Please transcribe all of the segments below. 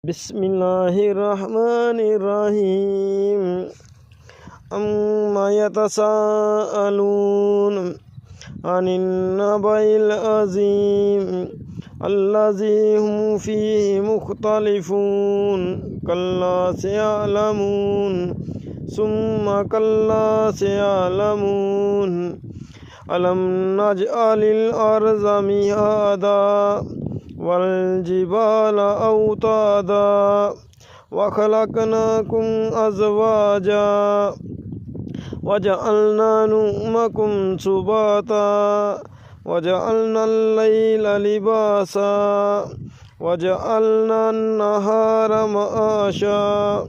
بسم الله الرحمن الرحيم أما يتساءلون عن النبأ العظيم الذي هم فيه مختلفون كلا سيعلمون ثم كلا سيعلمون ألم نجعل الأرض مهادا والجبال أوتادا وخلقناكم أزواجا وجعلنا نومكم سباتا وجعلنا الليل لباسا وجعلنا النهار معاشا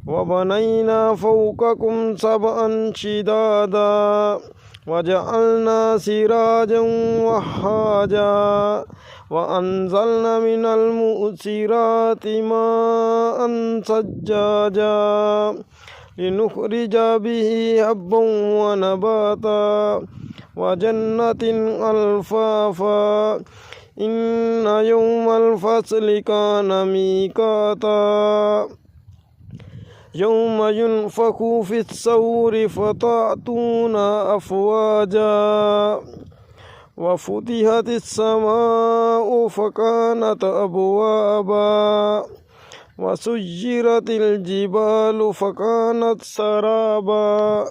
وبنينا فوقكم سبعا شدادا وجعلنا سراجا وهاجا وأنزلنا من المؤثرات ماء ثجاجا لنخرج به حبا ونباتا وجنة ألفافا إن يوم الفصل كان ميقاتا يوم ينفخ في الصور فتأتون أفواجا وفتحت السماء فكانت أبوابا وسيرت الجبال فكانت سرابا